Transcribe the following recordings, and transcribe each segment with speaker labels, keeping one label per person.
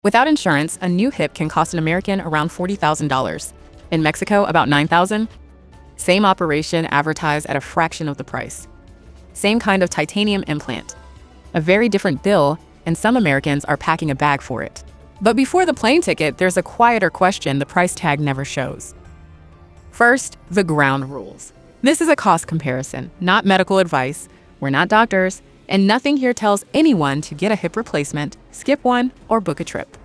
Speaker 1: Without insurance, a new hip can cost an American around $40,000. In Mexico, about $9,000. Same operation advertised at a fraction of the price. Same kind of titanium implant. A very different bill, and some Americans are packing a bag for it. But before the plane ticket, there's a quieter question the price tag never shows. First, the ground rules. This is a cost comparison, not medical advice. We're not doctors, and nothing here tells anyone to get a hip replacement, skip one, or book a trip.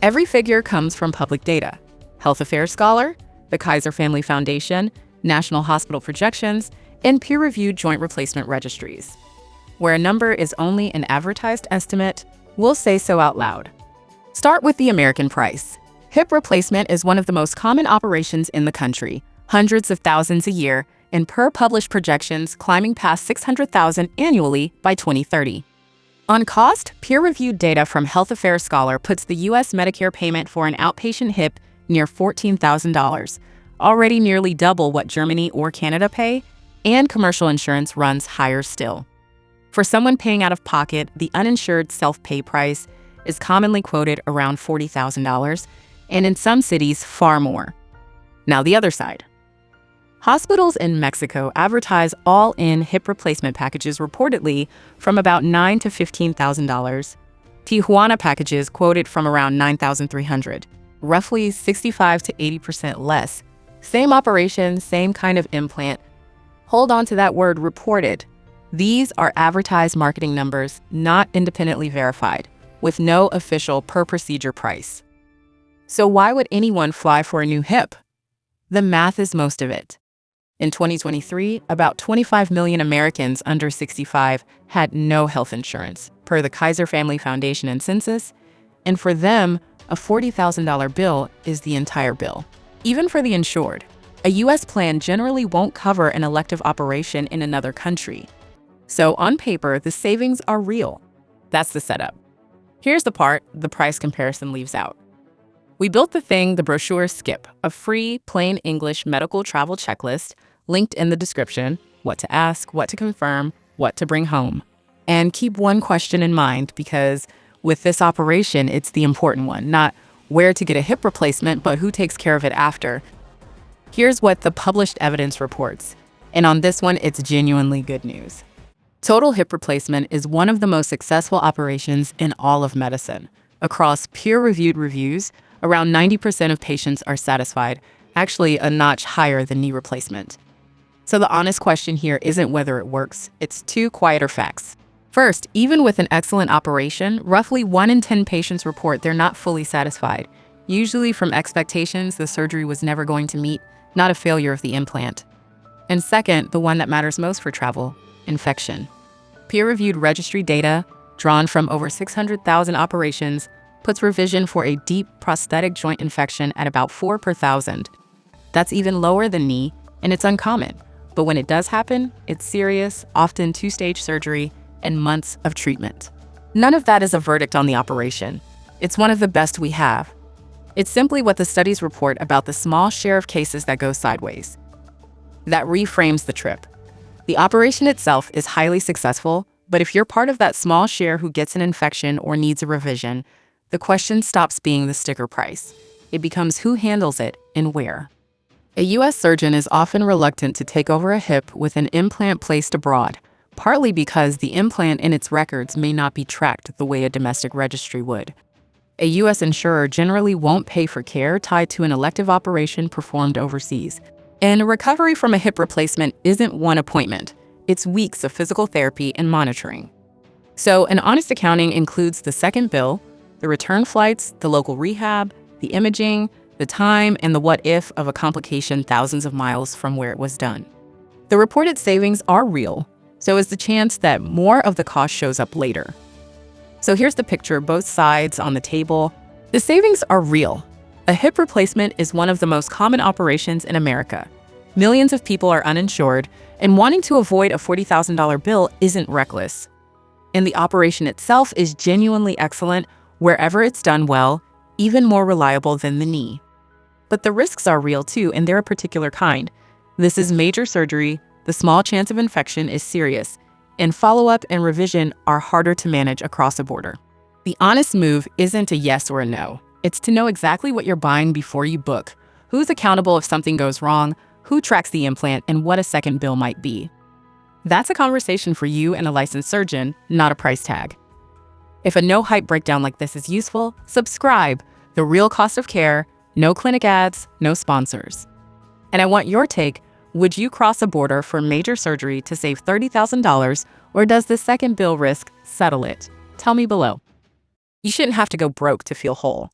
Speaker 1: Every figure comes from public data. Health Affairs Scholar, the Kaiser Family Foundation, National Hospital Projections, and peer-reviewed joint replacement registries. Where a number is only an advertised estimate, we'll say so out loud. Start with the American price. Hip replacement is one of the most common operations in the country, hundreds of thousands a year, and per published projections climbing past $600,000 annually by 2030. On cost, peer-reviewed data from Health Affairs Scholar puts the US Medicare payment for an outpatient hip near $14,000, already nearly double what Germany or Canada pay, and commercial insurance runs higher still. For someone paying out of pocket, the uninsured self-pay price is commonly quoted around $40,000, and in some cities, far more. Now the other side. Hospitals in Mexico advertise all-in hip replacement packages reportedly from about $9,000 to $15,000. Tijuana packages quoted from around $9,300, roughly 65% to 80% less. Same operation, same kind of implant. Hold on to that word, reported. These are advertised marketing numbers, not independently verified, with no official per-procedure price. So why would anyone fly for a new hip? The math is most of it. In 2023, about 25 million Americans under 65 had no health insurance, per the Kaiser Family Foundation and census, and for them, a $40,000 bill is the entire bill. Even for the insured, a U.S. plan generally won't cover an elective operation in another country. So on paper, the savings are real. That's the setup. Here's the part the price comparison leaves out. We built the thing the brochures skip, a free, plain English medical travel checklist linked in the description, what to ask, what to confirm, what to bring home. And keep one question in mind, because with this operation, it's the important one, not where to get a hip replacement, but who takes care of it after. Here's what the published evidence reports, and on this one, it's genuinely good news. Total hip replacement is one of the most successful operations in all of medicine. Across peer-reviewed reviews, around 90% of patients are satisfied, actually a notch higher than knee replacement. So the honest question here isn't whether it works, it's two quieter facts. First, even with an excellent operation, roughly 1 in 10 patients report they're not fully satisfied, usually from expectations the surgery was never going to meet, not a failure of the implant. And second, the one that matters most for travel, infection. Peer-reviewed registry data, drawn from over 600,000 operations, puts revision for a deep prosthetic joint infection at about 4 per 1,000. That's even lower than knee, and it's uncommon. But when it does happen, it's serious, often 2-stage surgery, and months of treatment. None of that is a verdict on the operation. It's one of the best we have. It's simply what the studies report about the small share of cases that go sideways. That reframes the trip. The operation itself is highly successful, but if you're part of that small share who gets an infection or needs a revision, the question stops being the sticker price. It becomes who handles it and where. A U.S. surgeon is often reluctant to take over a hip with an implant placed abroad, partly because the implant in its records may not be tracked the way a domestic registry would. A U.S. insurer generally won't pay for care tied to an elective operation performed overseas. And recovery from a hip replacement isn't one appointment. It's weeks of physical therapy and monitoring. So an honest accounting includes the second bill, the return flights, the local rehab, the imaging, the time, and the what-if of a complication thousands of miles from where it was done. The reported savings are real, so is the chance that more of the cost shows up later. So here's the picture, both sides on the table. The savings are real. A hip replacement is one of the most common operations in America. Millions of people are uninsured, and wanting to avoid a $40,000 bill isn't reckless. And the operation itself is genuinely excellent wherever it's done well, even more reliable than the knee. But the risks are real too, and they're a particular kind. This is major surgery, the small chance of infection is serious, and follow-up and revision are harder to manage across a border. The honest move isn't a yes or a no. It's to know exactly what you're buying before you book, who's accountable if something goes wrong, who tracks the implant, and what a second bill might be. That's a conversation for you and a licensed surgeon, not a price tag. If a no-hype breakdown like this is useful, subscribe. The real cost of care, no clinic ads, no sponsors. And I want your take. Would you cross a border for major surgery to save $30,000, or does the second bill risk settle it? Tell me below. You shouldn't have to go broke to feel whole.